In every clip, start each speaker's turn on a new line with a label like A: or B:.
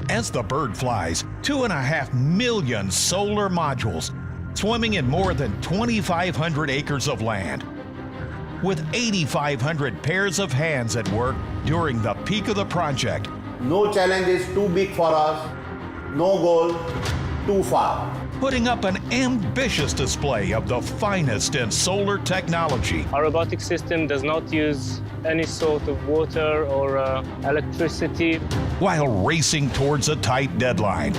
A: As the bird flies, 2.5 million solar modules swimming in more than 2,500 acres of land, with 8,500 pairs of hands at work during the peak of the project.
B: No challenge is too big for us, no goal too far.
A: Putting up an ambitious display of the finest in solar technology.
C: Our robotic system does not use any sort of water or electricity,
A: while racing towards a tight deadline.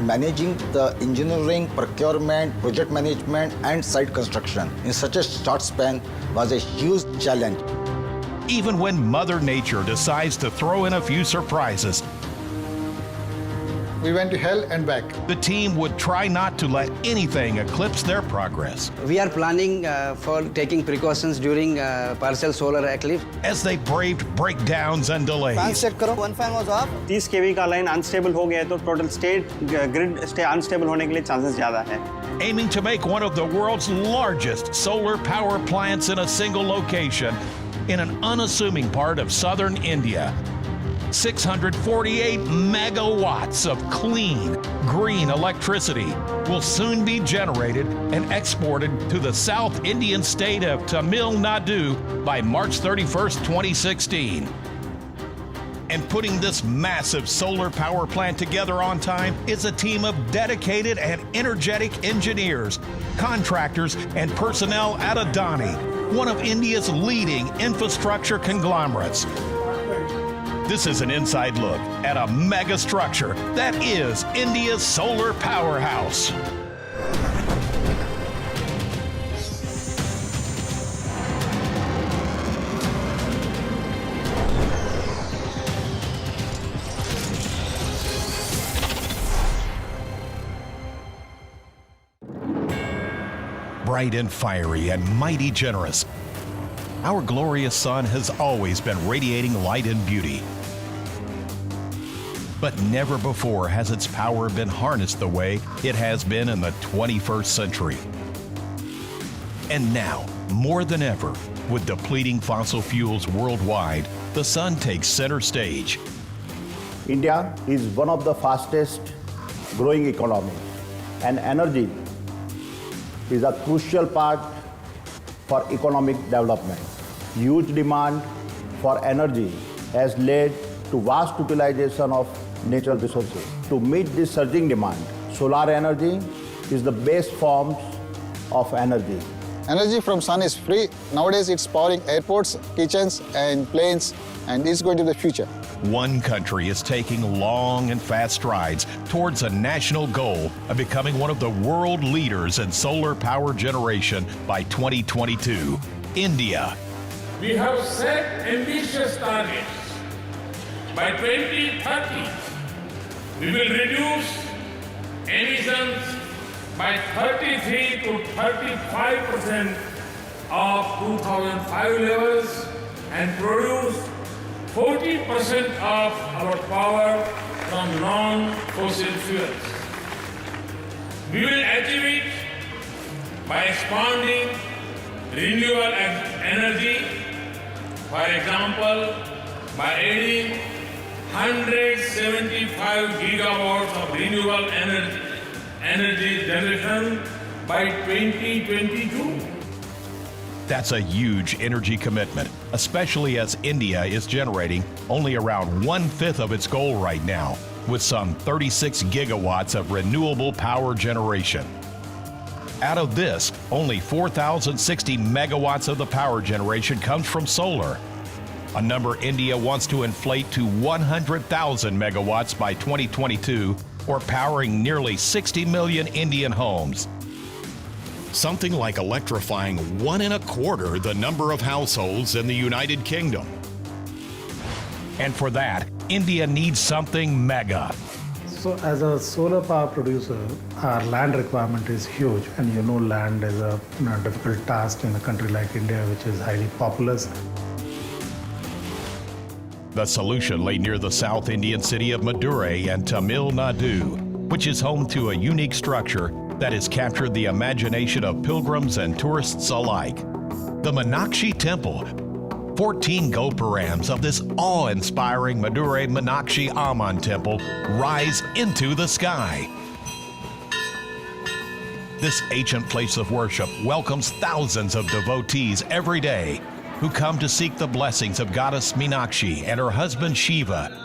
D: Managing the engineering, procurement, project management, and site construction in such a short span was a huge challenge.
A: Even when Mother Nature decides to throw in a few surprises,
E: we went to hell and back.
A: the team would try not to let anything eclipse their progress.
F: We are planning for taking precautions during partial solar eclipse.
A: As they braved breakdowns and delays,
F: Check करो, one fan was off.
G: 30 kV का line unstable हो गया तो total grid stay unstable होने के लिए chances ज़्यादा है.
A: aiming to make one of the world's largest solar power plants in a single location in an unassuming part of southern India. 648 megawatts of clean, green electricity will soon be generated and exported to the South Indian state of Tamil Nadu by March 31st, 2016. And putting this massive solar power plant together on time is a team of dedicated and energetic engineers, contractors, and personnel at Adani, one of India's leading infrastructure conglomerates. This is an inside look at a megastructure that is India's solar powerhouse. Bright and fiery and mighty generous, our glorious sun has always been radiating light and beauty. But never before has its power been harnessed the way it has been in the 21st century. And now, more than ever, with depleting fossil fuels worldwide, the sun takes center stage.
B: India is one of the fastest growing economies, and energy is a crucial part for economic development. Huge demand for energy has led to vast utilization of natural resources. To meet this surging demand, solar energy is the best form of energy.
E: Energy from sun is free. Nowadays it's powering airports, kitchens and planes, and it's going to the future.
A: One country is taking long and fast strides towards a national goal of becoming one of the world leaders in solar power generation by 2022, India.
H: We have set ambitious targets. By 2030, we will reduce emissions by 33 to 35% of 2005 levels and produce 40% of our power from non-fossil fuels. We will achieve it by expanding renewable energy, for example, by adding 175 gigawatts of renewable energy generation by 2022.
A: That's a huge energy commitment, especially as India is generating only around 1/5 of its goal right now, with some 36 gigawatts of renewable power generation. Out of this, only 4,060 megawatts of the power generation comes from solar, a number India wants to inflate to 100,000 megawatts by 2022, or powering nearly 60 million Indian homes. Something like electrifying 1 1/4 the number of households in the United Kingdom. And for that, India needs something mega.
I: So as a solar power producer, our land requirement is huge, and land is a difficult task in a country like India, which is highly populous.
A: The solution lay near the South Indian city of Madurai and Tamil Nadu, which is home to a unique structure that has captured the imagination of pilgrims and tourists alike. The Meenakshi Temple. 14 gopurams of this awe-inspiring Madurai Meenakshi Amman temple rise into the sky. This ancient place of worship welcomes thousands of devotees every day who come to seek the blessings of goddess Meenakshi and her husband Shiva.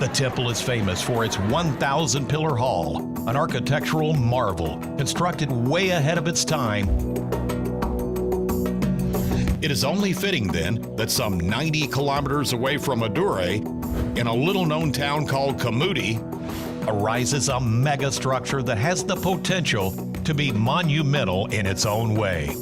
A: The temple is famous for its 1,000-pillar hall, an architectural marvel constructed way ahead of its time. It is only fitting then that some 90 kilometers away from Madurai, in a little-known town called Kamuti, arises a megastructure that has the potential to be monumental in its own way.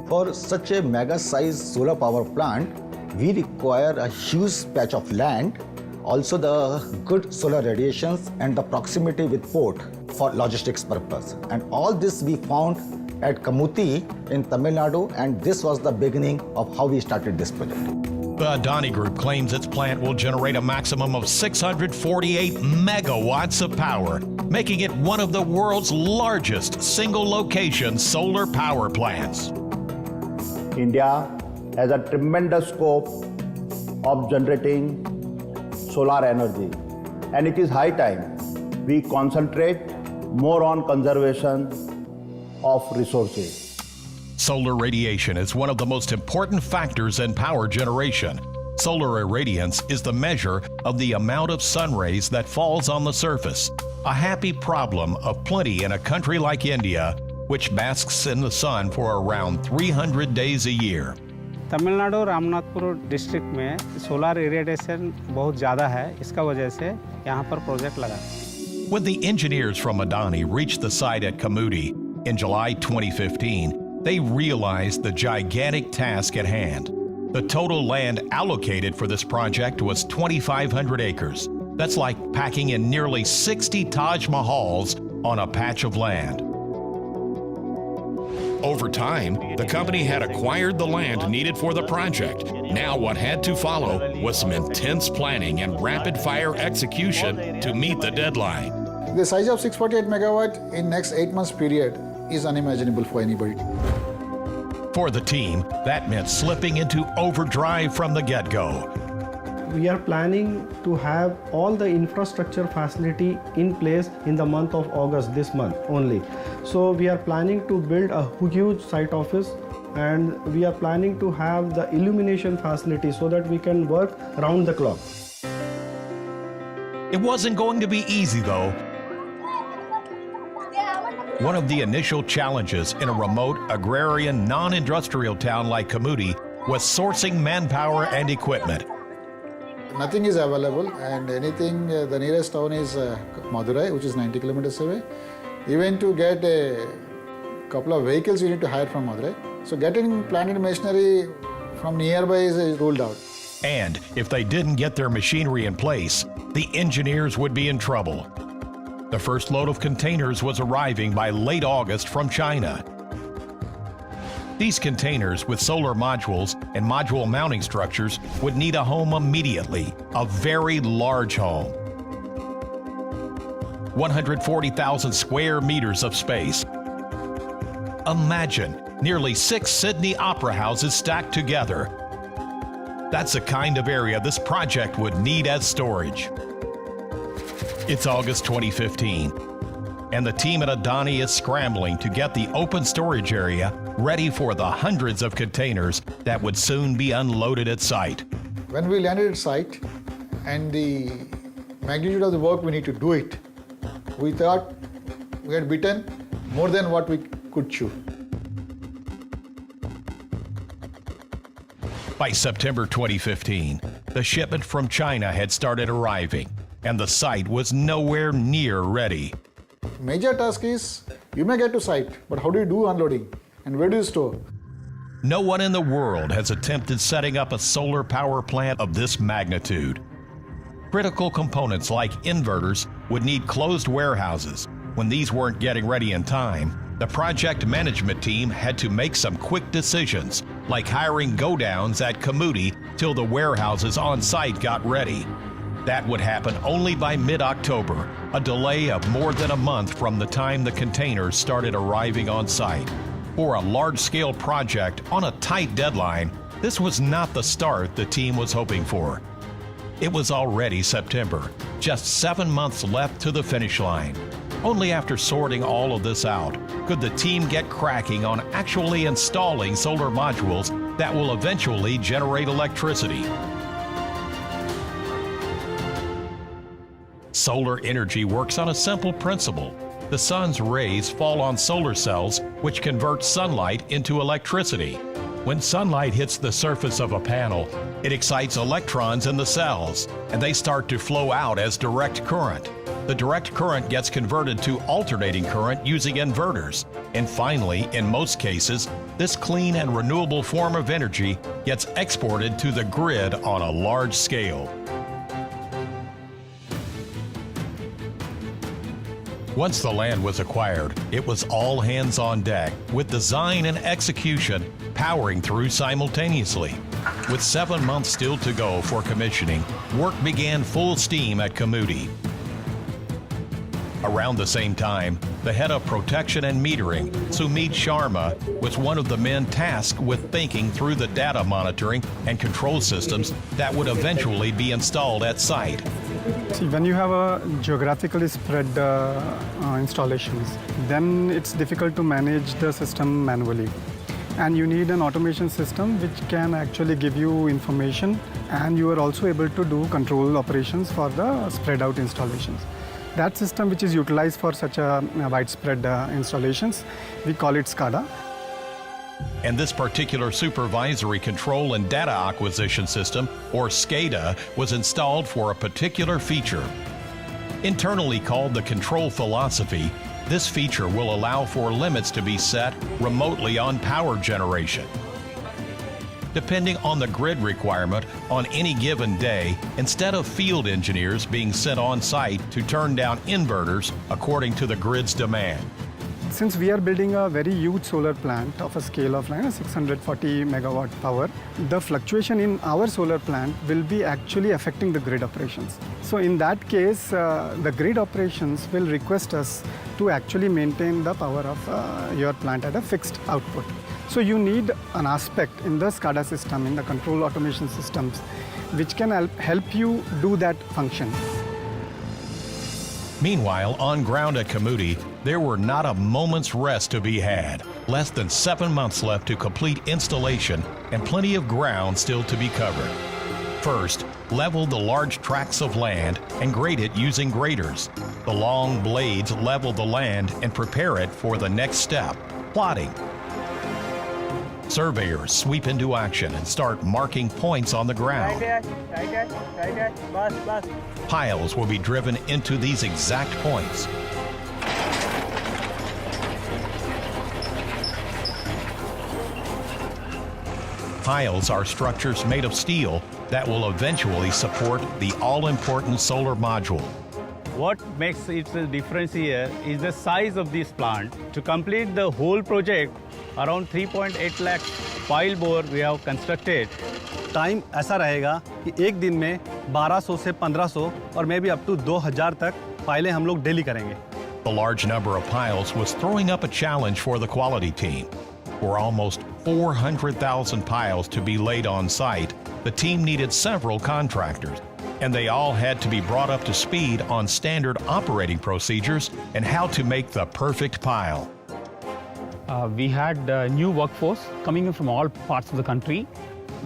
D: For such a mega-sized solar power plant, we require a huge patch of land, also the good solar radiations and the proximity with port for logistics purpose. And all this we found at Kamuti in Tamil Nadu, and this was the beginning of how we started this project.
A: The Adani Group claims its plant will generate a maximum of 648 megawatts of power, making it one of the world's largest single-location solar power plants.
B: India has a tremendous scope of generating solar energy, and it is high time we concentrate more on conservation of resources.
A: Solar radiation is one of the most important factors in power generation. Solar irradiance is the measure of the amount of sun rays that falls on the surface, a happy problem of plenty in a country like India, which basks in the sun for around 300 days a year.
J: Tamil Nadu Ramnathpur district में solar irradiation बहुत ज़्यादा है, इसका वजह से यहाँ पर project लगा।
A: When the engineers from Adani reached the site at Kamuti in July 2015, they realized the gigantic task at hand. The total land allocated for this project was 2,500 acres. That's like packing in nearly 60 Taj Mahals on a patch of land. Over time, the company had acquired the land needed for the project. Now what had to follow was some intense planning and rapid-fire execution to meet the deadline.
E: The size of 648 megawatt in next 8 months period is unimaginable for anybody.
A: For the team, that meant slipping into overdrive from the get-go.
I: We are planning to have all the infrastructure facility in place in the month of August, this month only. So we are planning to build a huge site office, and we are planning to have the illumination facility so that we can work round the clock.
A: It wasn't going to be easy though. One of the initial challenges in a remote agrarian non-industrial town like Kamuti was sourcing manpower and equipment.
E: Nothing is available, and anything, the nearest town is Madurai, which is 90 kilometers away. Even to get a couple of vehicles, you need to hire from Madurai. So getting plant and machinery from nearby is ruled out.
A: And if they didn't get their machinery in place, the engineers would be in trouble. The first load of containers was arriving by late August from China. These containers with solar modules and module mounting structures would need a home immediately, a very large home. 140,000 square meters of space. Imagine nearly 6 Sydney opera houses stacked together. That's the kind of area this project would need as storage. It's August 2015, and the team at Adani is scrambling to get the open storage area ready for the hundreds of containers that would soon be unloaded at site.
E: When we landed at site and the magnitude of the work we need to do it, we thought we had bitten more than what we could chew.
A: By September 2015, the shipment from China had started arriving, and the site was nowhere near ready.
E: Major task is, you may get to site, but how do you do unloading? And where do you store?
A: No one in the world has attempted setting up a solar power plant of this magnitude. Critical components like inverters would need closed warehouses. When these weren't getting ready in time, the project management team had to make some quick decisions, like hiring go-downs at Kamuti till the warehouses on site got ready. That would happen only by mid-October, a delay of more than a month from the time the containers started arriving on site. For a large-scale project on a tight deadline, this was not the start the team was hoping for. It was already September, just 7 months left to the finish line. Only after sorting all of this out could the team get cracking on actually installing solar modules that will eventually generate electricity. Solar energy works on a simple principle. The sun's rays fall on solar cells, which convert sunlight into electricity. When sunlight hits the surface of a panel, it excites electrons in the cells, and they start to flow out as direct current. The direct current gets converted to alternating current using inverters. And finally, in most cases, this clean and renewable form of energy gets exported to the grid on a large scale. Once the land was acquired, it was all hands on deck, with design and execution powering through simultaneously. With 7 months still to go for commissioning, work began full steam at Kamudi. Around the same time, the head of protection and metering, Sumit Sharma, was one of the men tasked with thinking through the data monitoring and control systems that would eventually be installed at site.
K: See, when you have a geographically spread installations, then it's difficult to manage the system manually. And you need an automation system which can actually give you information, and you are also able to do control operations for the spread out installations. That system which is utilized for such a widespread installations, we call it SCADA.
A: And this particular supervisory control and data acquisition system, or SCADA, was installed for a particular feature. Internally called the control philosophy, this feature will allow for limits to be set remotely on power generation. Depending on the grid requirement on any given day, instead of field engineers being sent on site to turn down inverters according to the grid's demand.
K: Since we are building a very huge solar plant of a scale of 640 megawatt power, the fluctuation in our solar plant will be actually affecting the grid operations. So in that case, the grid operations will request us to actually maintain the power of your plant at a fixed output. So you need an aspect in the SCADA system, in the control automation systems, which can help you do that function.
A: Meanwhile, on ground at Kamudi, there were not a moment's rest to be had. Less than 7 months left to complete installation and plenty of ground still to be covered. First, level the large tracts of land and grade it using graders. The long blades level the land and prepare it for the next step, plotting. Surveyors sweep into action and start marking points on the ground. Piles will be driven into these exact points. Piles are structures made of steel that will eventually support the all-important solar module.
J: What makes it the difference here is the size of this plant. To complete the whole project, around 3.8 lakh pile bore we have constructed.
I: Time ऐसा रहेगा कि एक दिन में 1200 से 1500 और may be up to 2000 तक फाइलें हम लोग डेली करेंगे.
A: The large number of piles was throwing up a challenge for the quality team. For almost 400,000 piles to be laid on site, the team needed several contractors, and they all had to be brought up to speed on standard operating procedures and how to make the perfect pile.
J: We had new workforce coming in from all parts of the country.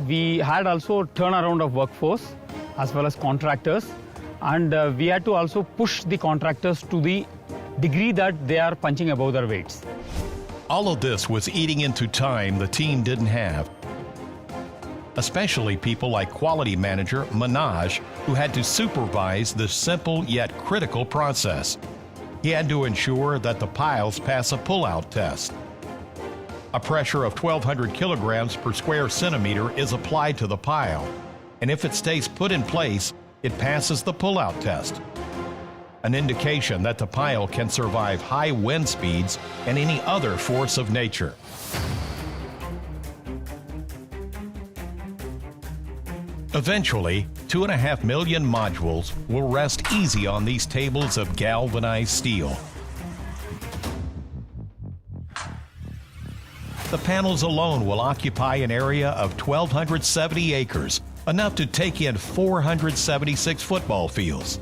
J: We had also turnaround of workforce as well as contractors, and we had to also push the contractors to the degree that they are punching above their weights.
A: All of this was eating into time the team didn't have, especially people like quality manager Manoj, who had to supervise this simple yet critical process. He had to ensure that the piles pass a pull-out test. A pressure of 1,200 kilograms per square centimeter is applied to the pile, and if it stays put in place, it passes the pull-out test, an indication that the pile can survive high wind speeds and any other force of nature. Eventually, 2.5 million modules will rest easy on these tables of galvanized steel. The panels alone will occupy an area of 1,270 acres, enough to take in 476 football fields.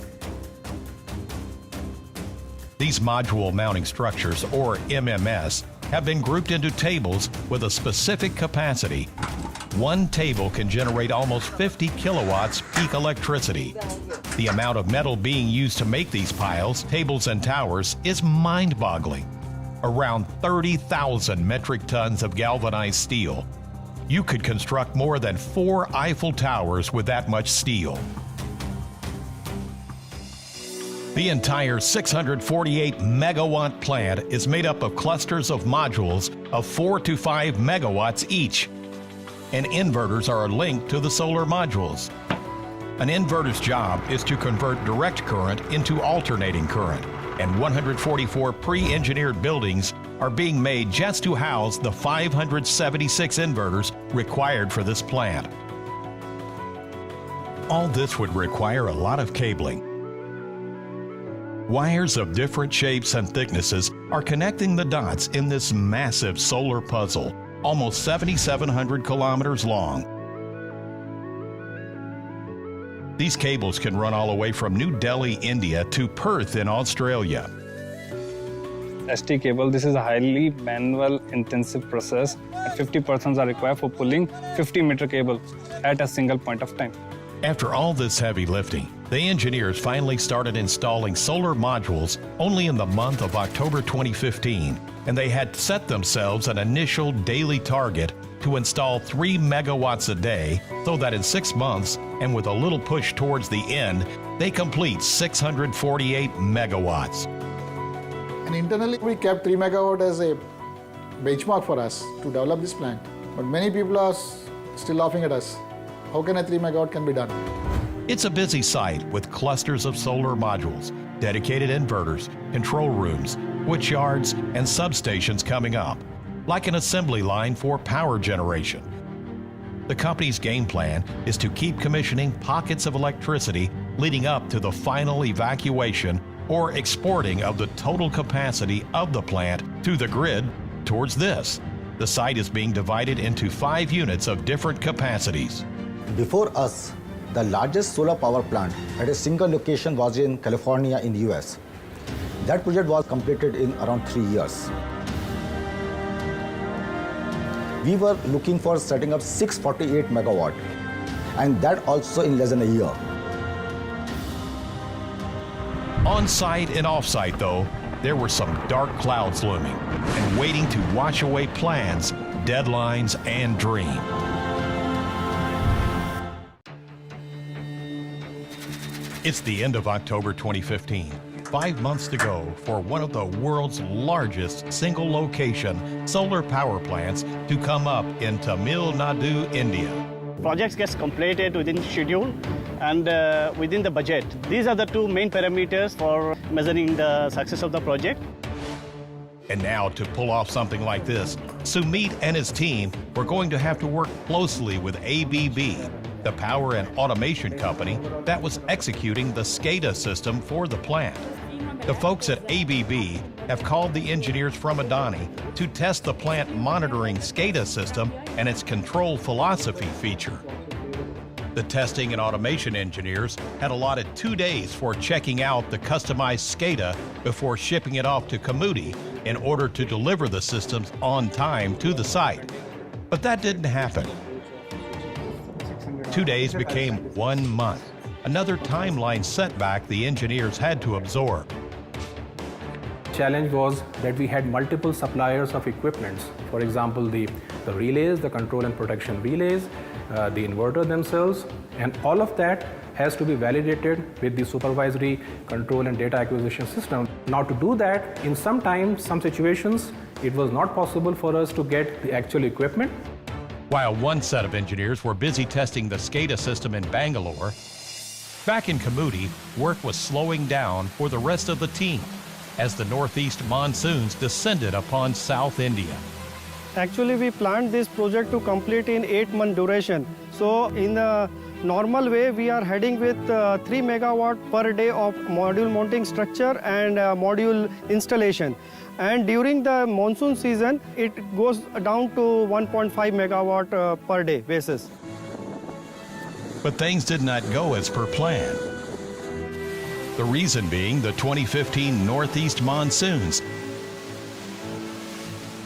A: These module mounting structures, or MMS, have been grouped into tables with a specific capacity. One table can generate almost 50 kilowatts peak electricity. The amount of metal being used to make these piles, tables, and towers is mind-boggling. Around 30,000 metric tons of galvanized steel. You could construct more than 4 Eiffel Towers with that much steel. The entire 648 megawatt plant is made up of clusters of modules of 4 to 5 megawatts each, and inverters are linked to the solar modules. An inverter's job is to convert direct current into alternating current, and 144 pre-engineered buildings are being made just to house the 576 inverters required for this plant. All this would require a lot of cabling. Wires of different shapes and thicknesses are connecting the dots in this massive solar puzzle, almost 7,700 kilometers long. These cables can run all the way from New Delhi, India to Perth in Australia.
J: ST cable, this is a highly manual intensive process, and 50 persons are required for pulling 50-meter cable at a single point of time.
A: After all this heavy lifting, the engineers finally started installing solar modules only in the month of October 2015, and they had set themselves an initial daily target to install 3 megawatts a day, so that in 6 months, and with a little push towards the end, they complete 648 megawatts.
E: And internally, we kept 3 megawatt as a benchmark for us to develop this plant. But many people are still laughing at us. How can a 3 megawatt can be done?
A: It's a busy site with clusters of solar modules, dedicated inverters, control rooms, switch yards, and substations coming up, like an assembly line for power generation. The company's game plan is to keep commissioning pockets of electricity leading up to the final evacuation or exporting of the total capacity of the plant to the grid towards this. The site is being divided into 5 units of different capacities.
D: Before us, the largest solar power plant at a single location was in California in the US. That project was completed in around 3 years. We were looking for setting up 648 megawatt, and that also in less than a year.
A: On-site and off-site, though, there were some dark clouds looming and waiting to wash away plans, deadlines, and dreams. It's the end of October 2015, 5 months to go for one of the world's largest single-location solar power plants to come up in Tamil Nadu, India.
L: Projects gets completed within schedule and within the budget. These are the 2 main parameters for measuring the success of the project.
A: And now, to pull off something like this, Sumit and his team were going to have to work closely with ABB, the power and automation company that was executing the SCADA system for the plant. The folks at ABB have called the engineers from Adani to test the plant monitoring SCADA system and its control philosophy feature. The testing and automation engineers had allotted 2 days for checking out the customized SCADA before shipping it off to Kamudi in order to deliver the systems on time to the site. But that didn't happen. 2 days became 1 month, another timeline setback the engineers had to absorb.
M: Challenge was that we had multiple suppliers of equipments. For example, the relays, the control and protection relays, the inverter themselves, and all of that has to be validated with the supervisory control and data acquisition system. Now, to do that, in some situations, it was not possible for us to get the actual equipment.
A: While one set of engineers were busy testing the SCADA system in Bangalore, back in Kamudi, work was slowing down for the rest of the team as the northeast monsoons descended upon South India.
I: Actually, we planned this project to complete in 8-month duration. So in the normal way, we are heading with 3 megawatt per day of module mounting structure and module installation. And during the monsoon season, it goes down to 1.5 megawatt per day basis.
A: But things did not go as per plan. The reason being the 2015 Northeast monsoons.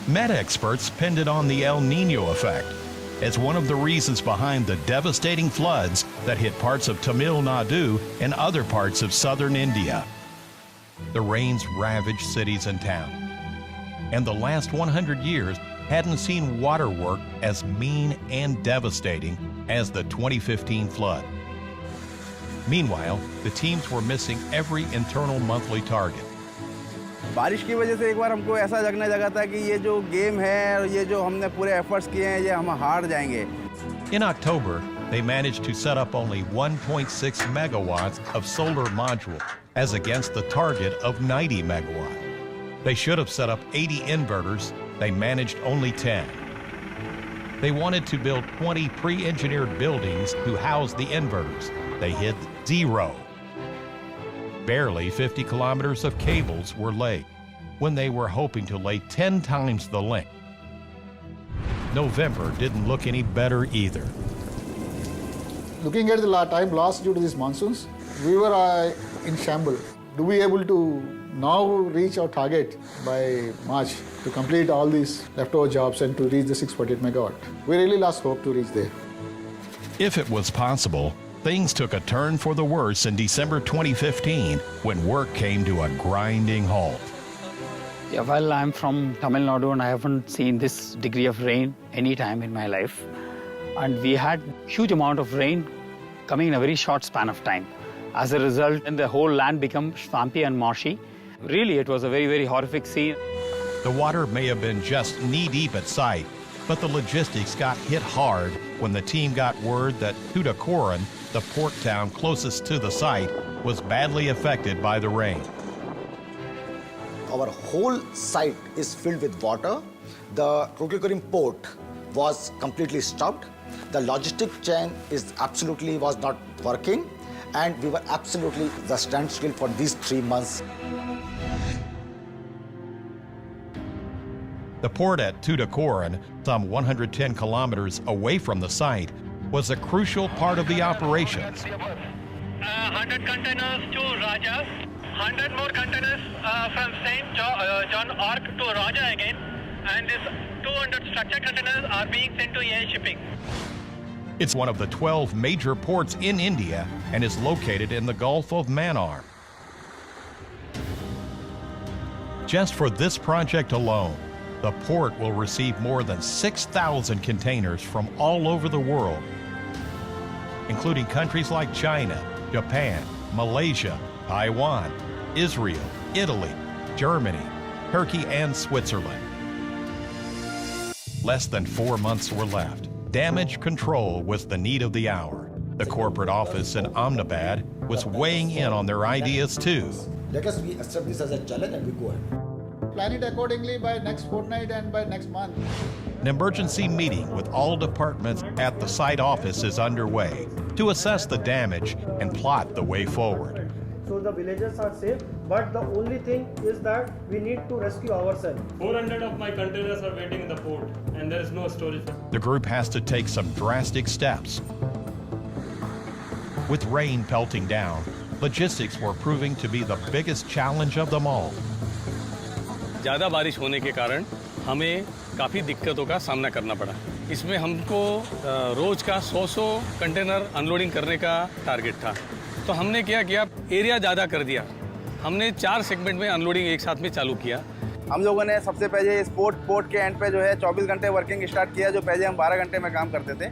A: Met experts pinned it on the El Nino effect as one of the reasons behind the devastating floods that hit parts of Tamil Nadu and other parts of southern India. The rains ravaged cities and towns, and the last 100 years hadn't seen water work as mean and devastating as the 2015 flood. Meanwhile, the teams were missing every internal monthly target.
F: बारिश की वजह से एक बार हमको ऐसा लगने लगा था कि ये जो गेम है और ये जो हमने पूरे एफर्ट्स किए हैं ये हम हार जाएंगे.
A: In October, they managed to set up only 1.6 megawatts of solar module as against the target of 90 megawatt. They should have set up 80 inverters. They managed only 10. They wanted to build 20 pre-engineered buildings to house the inverters. They hit 0. Barely 50 kilometers of cables were laid when they were hoping to lay 10 times the length. November didn't look any better either.
E: Looking at the time lost due to these monsoons, we were in shambles. Do we able to now reach our target by March to complete all these leftover jobs and to reach the 648 megawatt? We really lost hope to reach there.
A: If it was possible, things took a turn for the worse in December 2015 when work came to a grinding halt.
J: Yeah, well, I'm from Tamil Nadu and I haven't seen this degree of rain any time in my life. And we had huge amount of rain coming in a very short span of time. As a result, the whole land became swampy and marshy. Really, it was a very, very horrific scene.
A: The water may have been just knee-deep at site, but the logistics got hit hard when the team got word that Tuticorin, the port town closest to the site, was badly affected by the rain.
D: Our whole site is filled with water. The Tuticorin port was completely stopped. The logistic chain was not working, and we were absolutely the standstill for these 3 months.
A: The port at Tuticorin, some 110 kilometers away from the site, was a crucial part of the operations.
N: 100 containers to Raja, 100 more containers from St. John Arc to Raja again, and this 200 structured containers are being sent to air shipping.
A: It's one of the 12 major ports in India and is located in the Gulf of Mannar. Just for this project alone, the port will receive more than 6,000 containers from all over the world, including countries like China, Japan, Malaysia, Taiwan, Israel, Italy, Germany, Turkey, and Switzerland. Less than 4 months were left. Damage control was the need of the hour. The corporate office in Ahmedabad was weighing in on their ideas too.
D: Let us accept this as a challenge and we go ahead.
E: Plan it accordingly by next fortnight and by next month.
A: An emergency meeting with all departments at the site office is underway to assess the damage and plot the way forward.
I: So the villagers are safe, but the only thing is that we need to rescue ourselves.
C: 400 of my containers are waiting in the port, and there is no storage.
A: The group has to take some drastic steps. With rain pelting down, logistics were proving to be the biggest challenge of them all.
O: ज़्यादा बारिश होने के कारण हमें काफ़ी दिक्कतों का सामना करना पड़ा. इसमें हमको रोज का 100 कंटेनर अनलोडिंग करने का टारगेट था. तो हमने क्या किया, एरिया ज़्यादा कर दिया. हमने 4 सेगमेंट में अनलोडिंग एक साथ में चालू किया.
F: हम लोगों ने सबसे पहले इस पोर्ट के एंड पे जो है 24 घंटे वर्किंग स्टार्ट किया, जो पहले हम 12 घंटे में काम करते थे.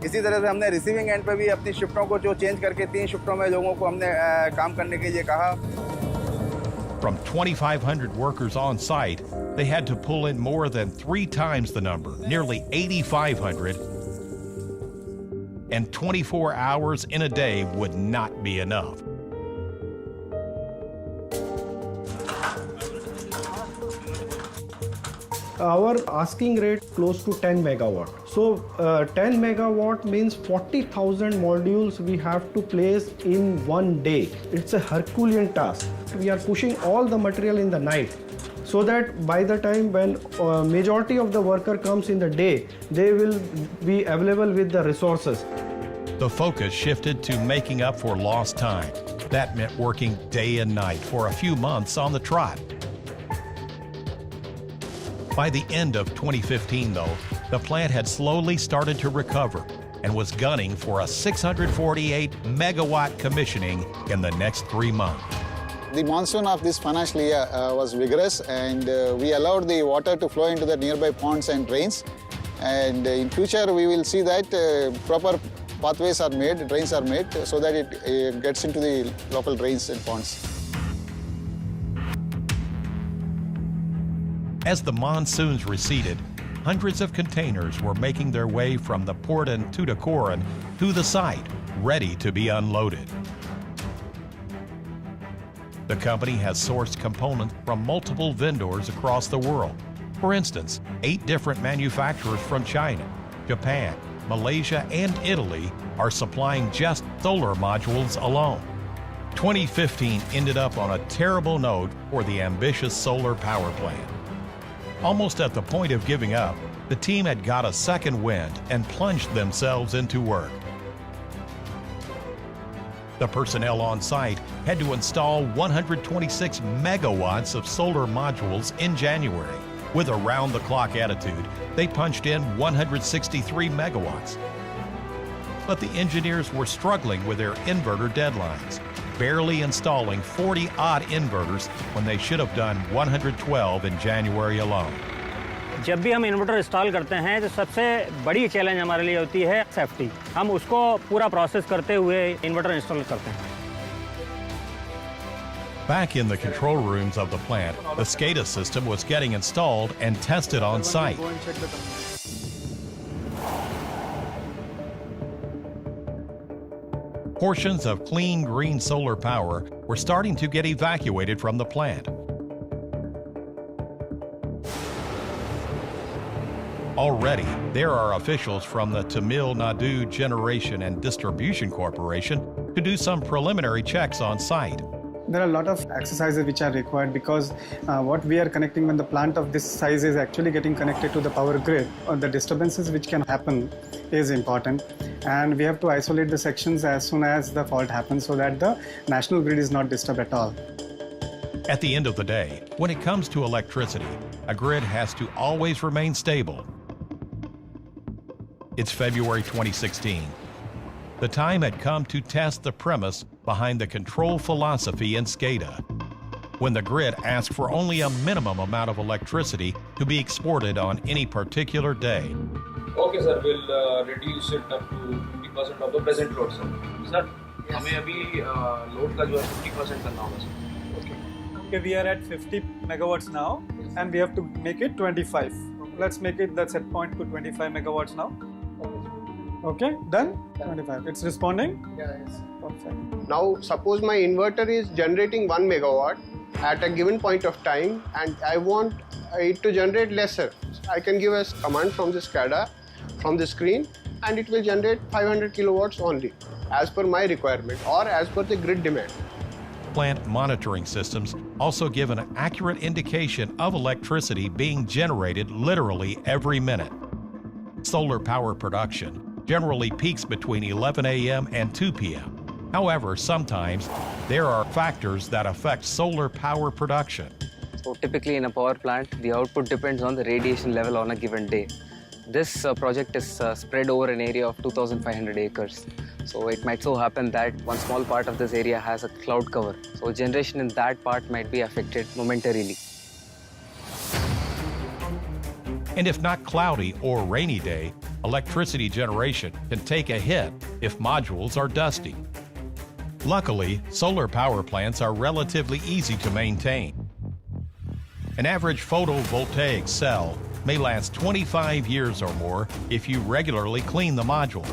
F: इसी तरह से हमने रिसीविंग एंड पे भी अपनी शिफ्टों को जो चेंज करके 3 शिफ्टों में लोगों को हमने काम करने के लिए कहा.
A: From 2,500 workers on site, they had to pull in more than 3 times the number, nearly 8,500, and 24 hours in a day would not be enough.
I: Our asking rate close to 10 megawatt. So 10 megawatt means 40,000 modules we have to place in one day. It's a Herculean task. We are pushing all the material in the night, so that by the time when majority of the worker comes in the day, they will be available with the resources.
A: The focus shifted to making up for lost time. That meant working day and night for a few months on the trot. By the end of 2015, though, the plant had slowly started to recover and was gunning for a 648 megawatt commissioning in the next 3 months.
E: The monsoon of this financial year was vigorous, and we allowed the water to flow into the nearby ponds and drains. And in future, we will see that proper pathways are made, drains are made, so that it gets into the local drains and ponds.
A: As the monsoons receded, hundreds of containers were making their way from the port in Tuticorin to the site, ready to be unloaded. The company has sourced components from multiple vendors across the world. For instance, 8 different manufacturers from China, Japan, Malaysia, and Italy are supplying just solar modules alone. 2015 ended up on a terrible note for the ambitious solar power plant. Almost at the point of giving up, the team had got a second wind and plunged themselves into work. The personnel on site had to install 126 megawatts of solar modules in January. With a round-the-clock attitude, they punched in 163 megawatts. But the engineers were struggling with their inverter deadlines, barely installing 40-odd inverters when they should have done 112 in January alone.
L: जब भी हम inverter install करते हैं तो सबसे बड़ी challenge हमारे लिए होती है सेफ्टी। हम उसको पूरा प्रोसेस करते हुए इन्वर्टर इंस्टॉल करते हैं।
A: Back in the control rooms of the plant, the SCADA system was getting installed and tested on site. Portions of clean green solar power were starting to get evacuated from the plant. Already, there are officials from the Tamil Nadu Generation and Distribution Corporation to do some preliminary checks on site.
K: There are a lot of exercises which are required because what we are connecting when the plant of this size is actually getting connected to the power grid, or the disturbances which can happen is important, and we have to isolate the sections as soon as the fault happens so that the national grid is not disturbed at all.
A: At the end of the day, when it comes to electricity, a grid has to always remain stable. It's February 2016. The time had come to test the premise behind the control philosophy in SCADA, when the grid asked for only a minimum amount of electricity to be exported on any particular day.
P: Okay, sir, we'll reduce it up to 50% of the present load, sir. Sir, हमें अभी load का जो है 50% करना होगा, sir. Okay.
K: Okay, we are at 50 megawatts now, and we have to make it 25. Let's make it the set point to 25 megawatts now. Okay, done? 25. It's responding?
P: Yeah, yes.
K: Perfect.
Q: Now, suppose my inverter is generating 1 megawatt at a given point of time, and I want it to generate lesser. I can give a command from the SCADA, from the screen, and it will generate 500 kilowatts only, as per my requirement or as per the grid demand.
A: Plant monitoring systems also give an accurate indication of electricity being generated literally every minute. Solar power production generally peaks between 11 a.m. and 2 p.m. However, sometimes there are factors that affect solar power production.
R: So typically in a power plant, the output depends on the radiation level on a given day. This project is spread over an area of 2,500 acres. So it might so happen that one small part of this area has a cloud cover. So generation in that part might be affected momentarily.
A: And if not cloudy or rainy day, electricity generation can take a hit if modules are dusty. Luckily, solar power plants are relatively easy to maintain. An average photovoltaic cell may last 25 years or more if you regularly clean the module.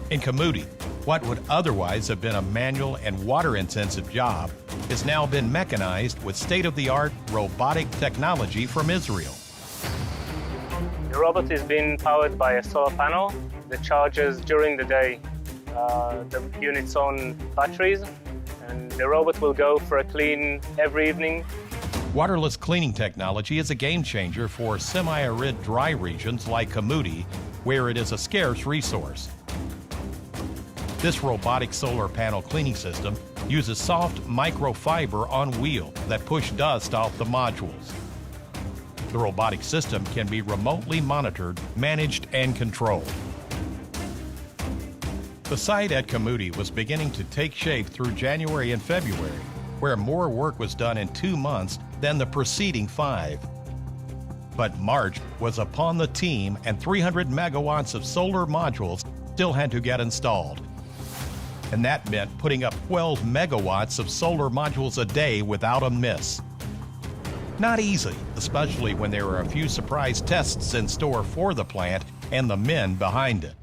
A: In Kamuti, what would otherwise have been a manual and water-intensive job has now been mechanized with state-of-the-art robotic technology from Israel.
C: The robot is being powered by a solar panel that charges during the day the unit's own batteries, and the robot will go for a clean every evening.
A: Waterless cleaning technology is a game changer for semi-arid dry regions like Kamudi, where it is a scarce resource. This robotic solar panel cleaning system uses soft microfiber on wheel that push dust off the modules. The robotic system can be remotely monitored, managed, and controlled. The site at Kamudi was beginning to take shape through January and February, where more work was done in 2 months than the preceding 5. But March was upon the team, and 300 megawatts of solar modules still had to get installed. And that meant putting up 12 megawatts of solar modules a day without a miss. Not easy, especially when there were a few surprise tests in store for the plant and the men behind it.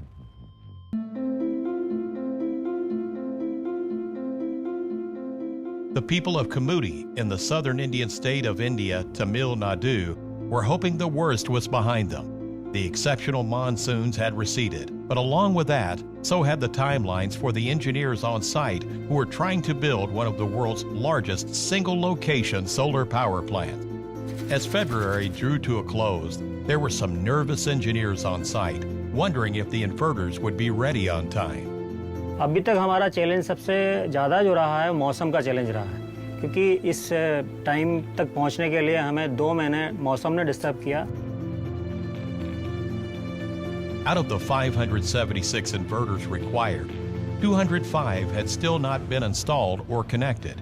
A: The people of Kamudi in the southern Indian state of India, Tamil Nadu, were hoping the worst was behind them. The exceptional monsoons had receded, but along with that, so had the timelines for the engineers on site who were trying to build one of the world's largest single-location solar power plants. As February drew to a close, there were some nervous engineers on site, wondering if the inverters would be ready on time.
L: अभी तक हमारा challenge सबसे ज़्यादा जो रहा है मौसम का चैलेंज रहा है, क्योंकि इस टाइम तक पहुंचने के लिए हमें 2 महीने मौसम ने डिस्टर्ब किया.
A: Out of the 576 inverters required, 205 had still not been installed or connected.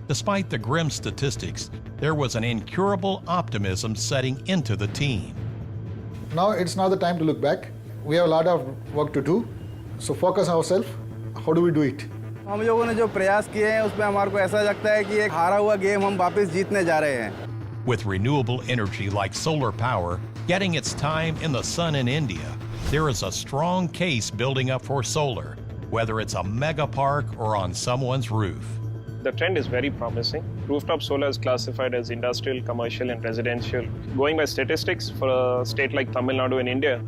A: Despite the grim statistics, there was an incurable optimism setting into the team.
E: Now it's not the time to look back. We have a lot of work to do. So focus ourselves. How do we do it?
F: हम लोगों ने जो प्रयास किए हैं उसमें हमारे को ऐसा लगता है कि एक हारा हुआ गेम हम वापस जीतने जा रहे हैं.
A: With renewable energy like solar power getting its time in the sun in India, there is a strong case building up for solar, whether it's a mega park or on someone's roof.
C: The trend is very promising. Rooftop solar is classified as industrial, commercial, and residential. Going by statistics, for a state like Tamil Nadu in India,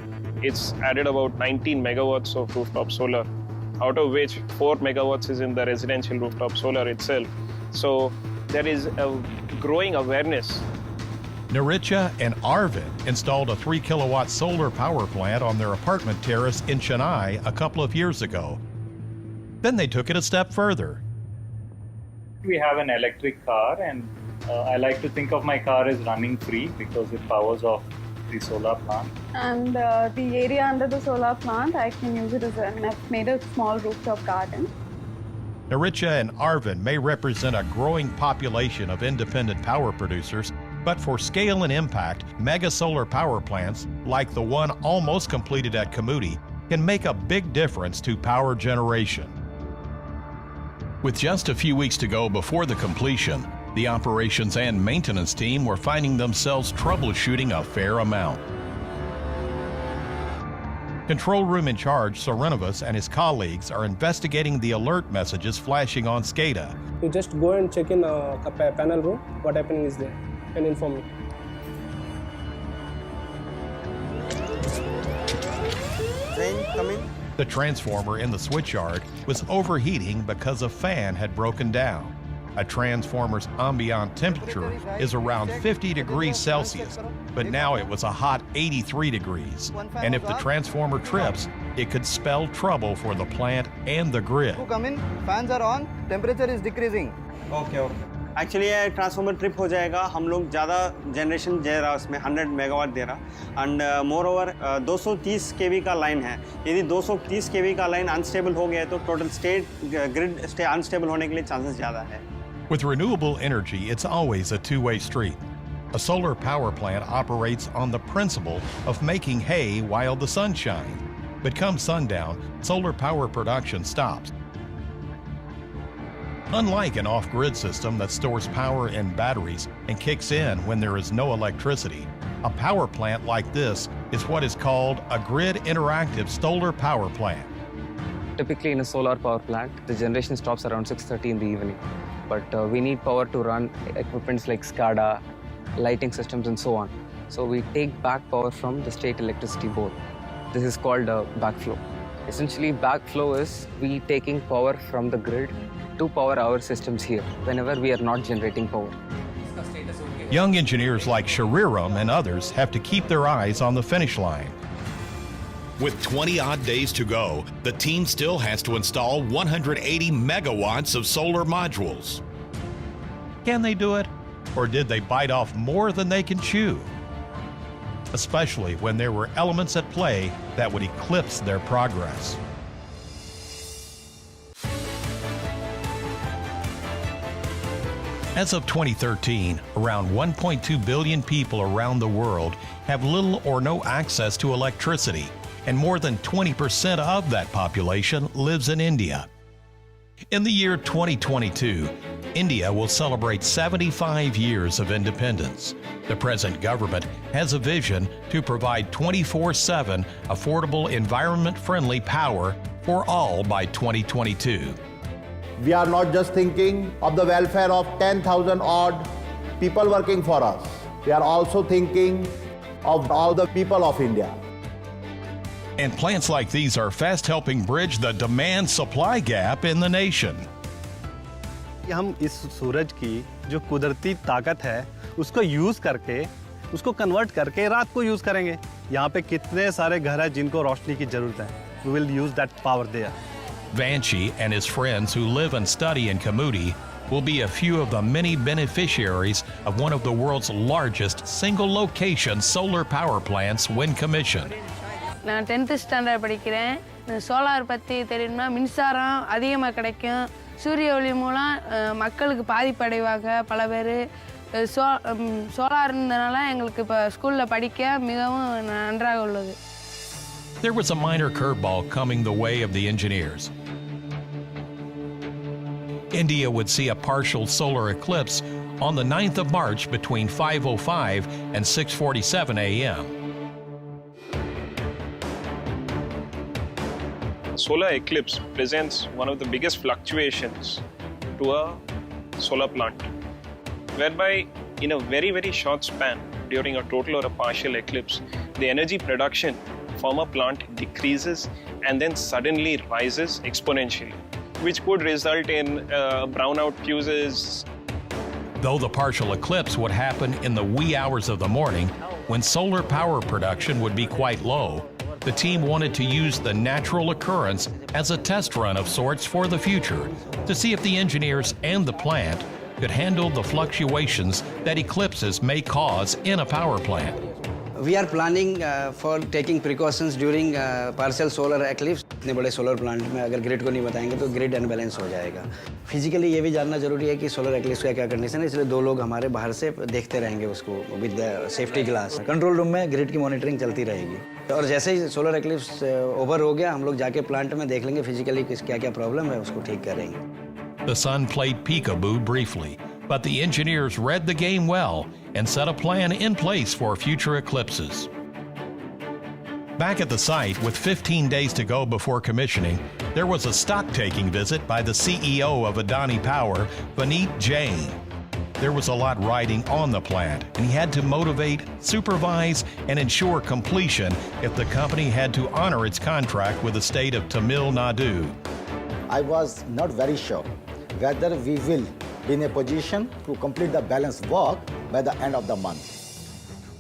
C: it's added about 19 megawatts of rooftop solar, out of which 4 megawatts is in the residential rooftop solar itself. So there is a growing awareness.
A: Naricha and Arvind installed a 3-kilowatt solar power plant on their apartment terrace in Chennai a couple of years ago. Then they took it a step further.
S: We have an electric car, and I like to think of my car as running free because it powers off the solar plant.
T: And the area under the solar plant, I can use it as I've made a small rooftop garden.
A: Naricha and Arvind may represent a growing population of independent power producers, but for scale and impact, mega solar power plants, like the one almost completed at Kamudi, can make a big difference to power generation. With just a few weeks to go before the completion, the operations and maintenance team were finding themselves troubleshooting a fair amount. Control room in charge, Srinivas, and his colleagues are investigating the alert messages flashing on SCADA.
U: You just go and check in a panel room, what happening is there, and inform me.
F: Train, come in.
A: The transformer in the switchyard was overheating because a fan had broken down. A transformer's ambient temperature is around 50 degrees Celsius, but now it was a hot 83 degrees. And if the transformer trips, it could spell trouble for the plant and the grid.
F: Come in, fans are on, temperature is decreasing.
G: Okay. Actually ये transformer trip हो जाएगा. हम लोग ज़्यादा generation दे रहा उसमें 100 megawatt दे रहा, and more over 230 केवी का लाइन है. यदि 230 केवी का लाइन अनस्टेबल हो गया तो total state grid stay unstable होने के लिए चांसेस ज़्यादा है.
A: With renewable energy, it's always a two-way street. A solar power plant operates on the principle of making hay while the sun shines. But come sundown, solar power production stops. Unlike an off-grid system that stores power in batteries and kicks in when there is no electricity, a power plant like this is what is called a grid interactive solar power plant.
R: typically in a solar power plant, the generation stops around 6:30 in the evening. But we need power to run equipments like SCADA, lighting systems, and so on. So we take back power from the state electricity board. This is called backflow. Essentially, backflow is we taking power from the grid to power our systems here whenever we are not generating power.
A: Young engineers like Shariram and others have to keep their eyes on the finish line. With 20-odd days to go, the team still has to install 180 megawatts of solar modules. Can they do it? Or did they bite off more than they can chew? Especially when there were elements at play that would eclipse their progress. As of 2013, around 1.2 billion people around the world have little or no access to electricity, and more than 20% of that population lives in India. In the year 2022, India will celebrate 75 years of independence. The present government has a vision to provide 24/7 affordable, environment-friendly power for all by 2022.
B: We are not just thinking of the welfare of 10,000 odd people working for us. We are also thinking of all the people of India.
A: And plants like these are fast helping bridge the demand-supply gap in the nation.
H: हम इस सूरज की जो कुदरती ताकत है उसको use करके उसको कन्वर्ट करके रात को यूज करेंगे। यहाँ पे कितने सारे घर हैं जिनको रोशनी की जरूरत है। We will use that power there.
A: Vanchi and his friends who live and study in Kamuti will be a few of the many beneficiaries of one of the world's largest single-location solar power plants when commissioned.
V: நான் 10th standard படிக்கிறேன். Solar பற்றி தெரியும்னா மின்சாரம் அதிகமாக கிடைக்கும். சூரிய ஒளி மூலம் மக்களுக்கு பாதிப்படைவாங்க பல பேர். சோலார் இருந்தனால எங்களுக்கு இப்போ ஸ்கூலில் படிக்க மிகவும் நன்றாக உள்ளது.
A: There was a minor curveball coming the way of the engineers. India would see a partial solar eclipse on the 9th of March between 5:05 and 6:47 a.m.
C: Solar eclipse presents one of the biggest fluctuations to a solar plant, whereby in a very, very short span during a total or a partial eclipse, the energy production from a plant decreases and then suddenly rises exponentially, which could result in brownout fuses.
A: Though the partial eclipse would happen in the wee hours of the morning, when solar power production would be quite low, the team wanted to use the natural occurrence as a test run of sorts for the future to see if the engineers and the plant could handle the fluctuations that eclipses may cause in a power plant.
W: We are planning for taking precautions during partial solar eclipse. इतने बड़े solar plant में अगर grid को नहीं बताएंगे तो grid unbalance हो जाएगा। फिजिकली ये भी जानना जरूरी है कि सोलर एक्लिप्स का क्या कंडीशन है, इसलिए 2 लोग हमारे बाहर से देखते रहेंगे उसको with safety glass. Control room में ग्रिड की मॉनिटरिंग चलती रहेगी और जैसे ही सोलर एक्लिप्स ओवर हो गया हम लोग जाके प्लांट में देख लेंगे फिजिकली क्या क्या प्रॉब्लम है उसको ठीक करेंगे।
A: The sun played peekaboo briefly, but the engineers read the game well and set a plan in place for future eclipses. Back at the site, with 15 days to go before commissioning, there was a stock-taking visit by the CEO of Adani Power, Vineet Jain. There was a lot riding on the plant, and he had to motivate, supervise, and ensure completion if the company had to honor its contract with the state of Tamil Nadu.
D: I was not very sure whether we will be in a position to complete the balance work by the end of the month.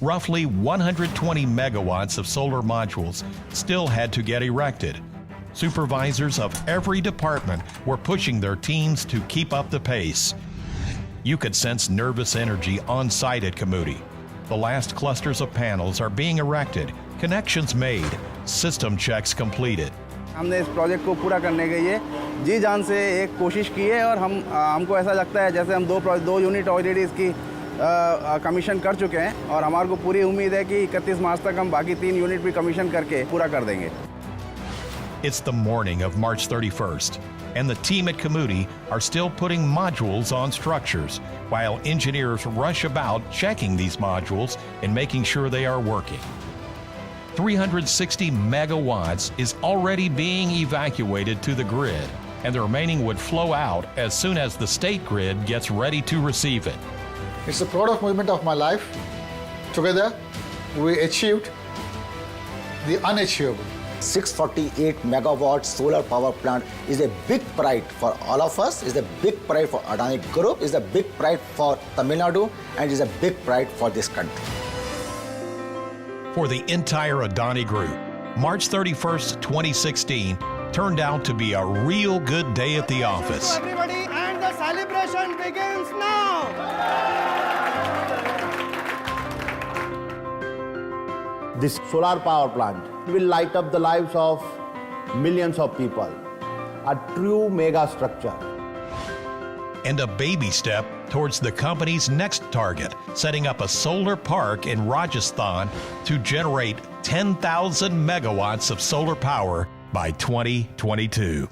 A: Roughly 120 megawatts of solar modules still had to get erected. Supervisors of every department were pushing their teams to keep up the pace. You could sense nervous energy on site at Kamuti. The last clusters of panels are being erected, connections made, system checks completed.
F: हमने इस project को पूरा करने के लिए जी जान से एक कोशिश की है और हमको ऐसा लगता है जैसे हम 2 यूनिट ऑलरेडी इसकी कमीशन कर चुके हैं और हमारे को पूरी उम्मीद है कि 31 मार्च तक हम बाकी 3 यूनिट भी कमीशन करके पूरा कर देंगे।
A: It's the morning of March 31st, and the team at Kamuti are still putting modules on structures, while engineers rush about checking these modules and making sure they are working. 360 megawatts is already being evacuated to the grid, and the remaining would flow out as soon as the state grid gets ready to receive it.
E: It's the proudest moment of my life. Together, we achieved the unachievable.
D: 648 megawatt solar power plant is a big pride for all of us, is a big pride for Adani Group, is a big pride for Tamil Nadu, and is a big pride for this country.
A: For the entire Adani Group, March 31st, 2016 turned out to be a real good day at the office.
U: Everybody, and the celebration begins now.
B: This solar power plant will light up the lives of millions of people. A true mega structure.
A: And a baby step towards the company's next target, setting up a solar park in Rajasthan to generate 10,000 megawatts of solar power by 2022.